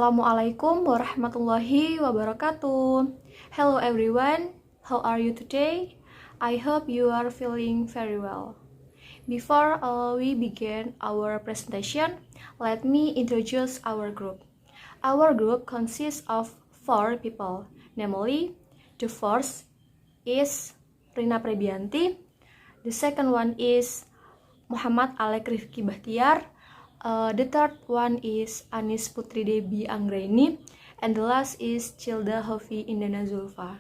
Assalamualaikum warahmatullahi wabarakatuh. Hello everyone, how are you today? I hope you are feeling very well. Before we begin our presentation, let me introduce our group. Our group consists of 4 people, namely, the first is Rina Prebianti, the second one is Muhammad Alek Rifki Bahtiar, the third one is Anis Putri Debi Anggraini, and the last is Childa Hofi Indana Zulfa.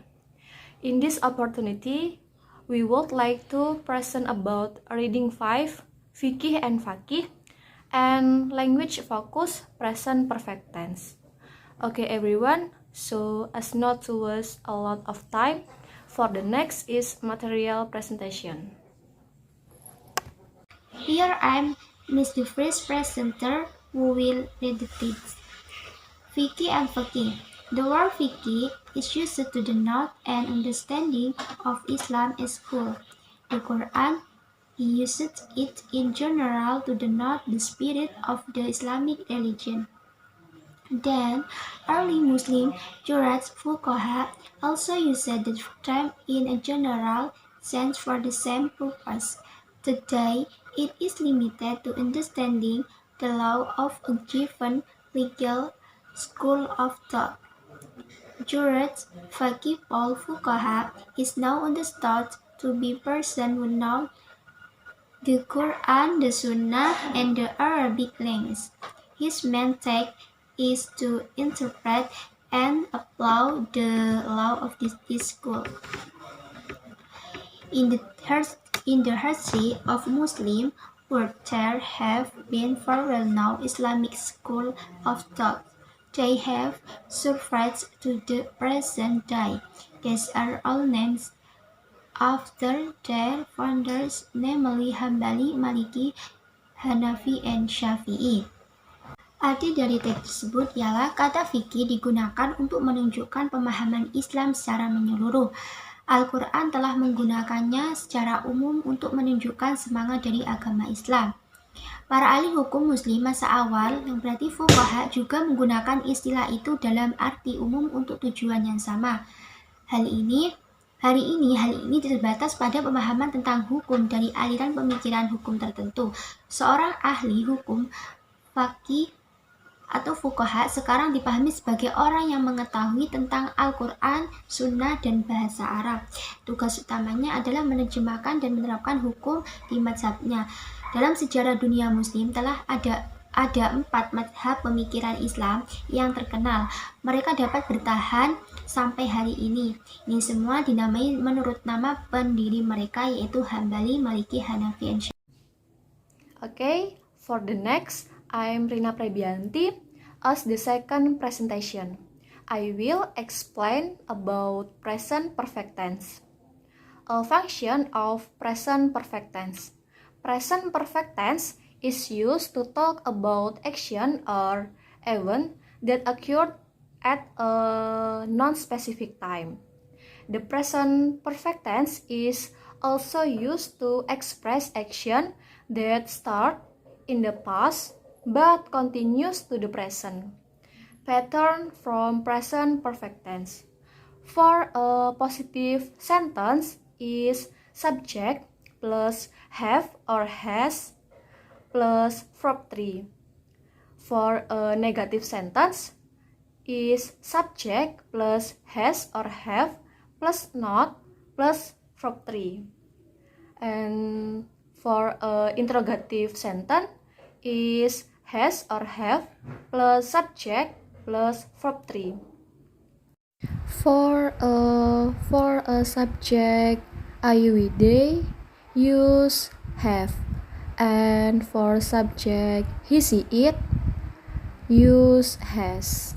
In this opportunity, we would like to present about reading 5, fikih and fakih, and language focus present perfect tense. Okay everyone, so as not to waste a lot of time, for the next is material presentation. Here I'm Miss the first presenter who will read the text. Fikih and fakih. The word fikih is used to denote an understanding of Islam as whole. The Quran uses it in general to denote the spirit of the Islamic religion. Then, early Muslim jurists fuqaha also used the term in a general sense for the same purpose. Today, it is limited to understanding the law of a given legal school of thought. Jurists, faqih or fuqaha is now understood to be person who know the Quran, the Sunnah, and the Arabic language. His main task is to interpret and apply the law of this school. In the history of Muslim world, there have been 4 well-known Islamic schools of thought. They have survived to the present day. These are all named after their founders, namely Hambali, Maliki, Hanafi, and Syafi'i. Arti dari teks tersebut ialah kata fikih digunakan untuk menunjukkan pemahaman Islam secara menyeluruh. Al-Quran telah menggunakannya secara umum untuk menunjukkan semangat dari agama Islam. Para ahli hukum Muslim masa awal, yang berarti fuqaha, juga menggunakan istilah itu dalam arti umum untuk tujuan yang sama. Hari ini hal ini terbatas pada pemahaman tentang hukum dari aliran pemikiran hukum tertentu. Seorang ahli hukum fakih atau fuqaha sekarang dipahami sebagai orang yang mengetahui tentang Al-Quran, Sunnah, dan bahasa Arab. Tugas utamanya adalah menerjemahkan dan menerapkan hukum di mazhabnya. Dalam sejarah dunia Muslim telah ada 4 mazhab pemikiran Islam yang terkenal. Mereka dapat bertahan sampai hari ini. Ini semua dinamai menurut nama pendiri mereka, yaitu Hambali, Maliki, Hanafi, and Syafi'i. Okay, for the next, I'm Rina Prebianti. As the second presentation, I will explain about present perfect tense. A function of present perfect tense. Present perfect tense is used to talk about action or event that occurred at a non-specific time. The present perfect tense is also used to express action that start in the past but continues to the present. Pattern from present perfect tense. For a positive sentence is subject plus have or has plus verb 3. For a negative sentence is subject plus has or have plus not plus verb 3. And for a interrogative sentence is has or have plus subject plus verb 3. For a subject they use have, and for subject he see it use has.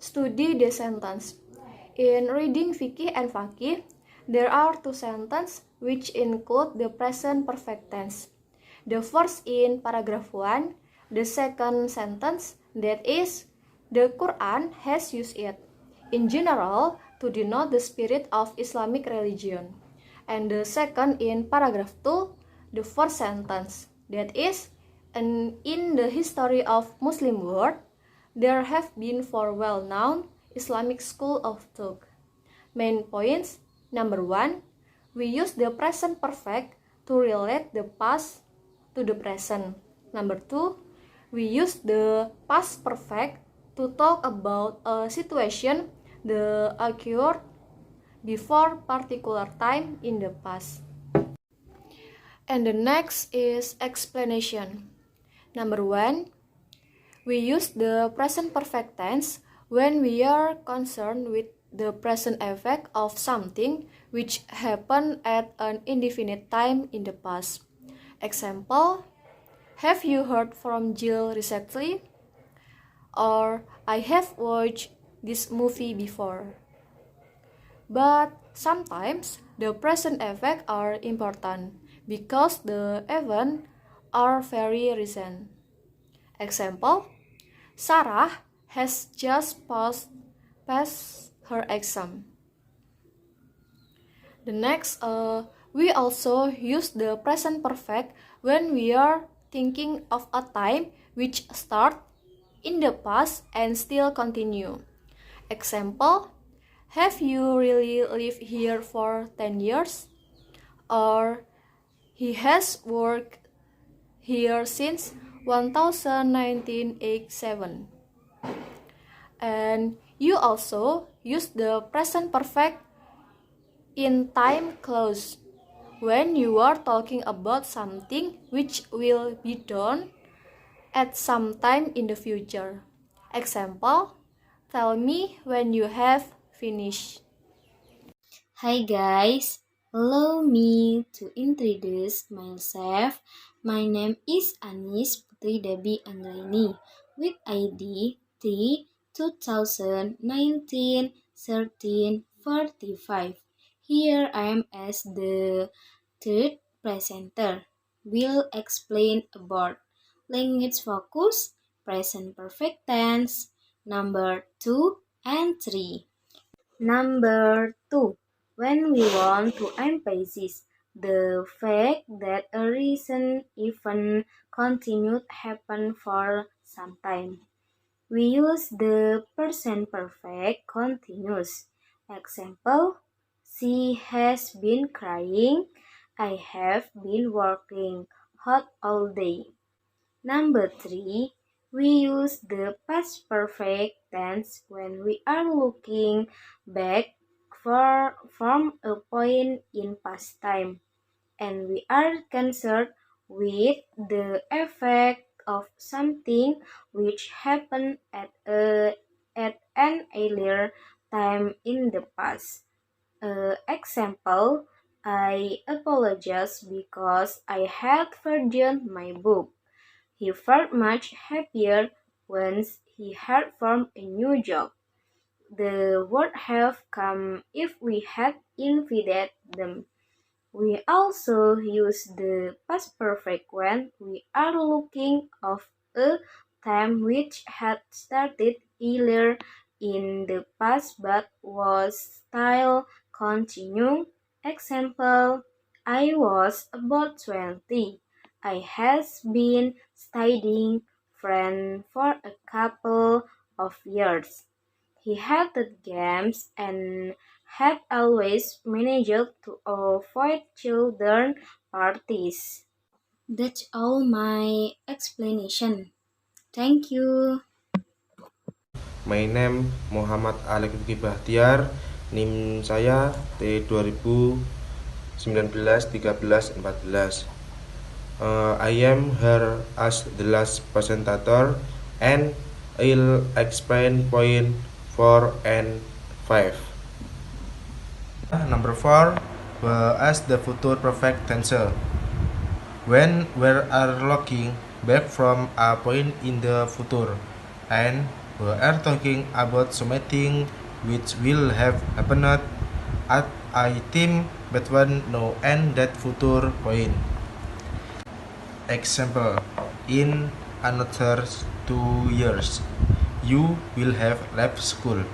Study the sentence. In reading fikih and fakih, there are 2 sentences which include the present perfect tense. The first in paragraph 1, the second sentence, that is, the Quran has used it, in general, to denote the spirit of Islamic religion. And the second in paragraph 2, the first sentence, that is, And in the history of Muslim world, there have been four well-known Islamic school of thought. Main points. Number 1, we use the present perfect to relate the past to the present. Number 2, we use the past perfect to talk about a situation that occurred before particular time in the past. And the next is explanation. Number 1, we use the present perfect tense when we are concerned with the present effect of something which happened at an indefinite time in the past. Example, have you heard from Jill recently? Or I have watched this movie before. But sometimes the present effects are important because the events are very recent. Example, Sarah has just passed her exam. The next, we also use the present perfect when we are thinking of a time which start in the past and still continue. Example, have you really lived here for 10 years? Or he has worked here since 1987. And you also use the present perfect in time clause when you are talking about something which will be done at some time in the future. Example, tell me when you have finished. Hi guys, allow me to introduce myself. My name is Anis Putri Debi Anggraini with ID T2019-1345. Here I am as the third presenter. Will explain about language focus, present perfect tense, number 2 and 3. Number 2. When we want to emphasize the fact that a recent event continued happen for some time, we use the present perfect continuous. Example, she has been crying. I have been working hard all day. Number 3, we use the past perfect tense when we are looking back from a point in past time and we are concerned with the effect of something which happened at an earlier time in the past. Example, I apologize because I had forgotten my book. He felt much happier once he had found a new job. The would have come if we had invited them. We also use the past perfect when we are looking of a time which had started earlier in the past but was still continuing. Example, I was about 20. I has been studying French for a couple of years. He hated games and had always managed to avoid children parties. That's all my explanation. Thank you. My name Muhammad Alek Rifki Bahtiar, NIM saya T2019-13-14. I am here as the last presenter and I'll explain point 4 and 5. Number 4, as the future perfect tense. When we are looking back from a point in the future and we are talking about something which will have happened at a time between now and that future point. Example, in another 2 years, you will have left school.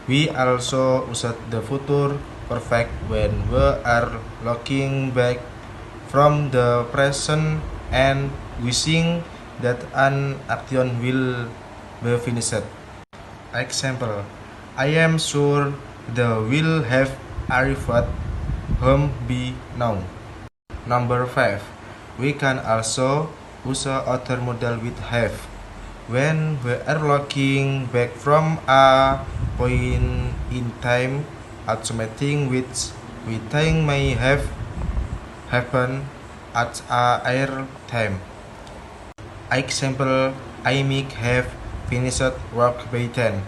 We also use the future perfect when we are looking back from the present and wishing that an action will be finished. Example, I am sure the will have arrived home by now. Number 5. We can also use other modal with have. When we are looking back from a point in time at something which we think may have happened at a earlier time. Example, I may have finished work by 10.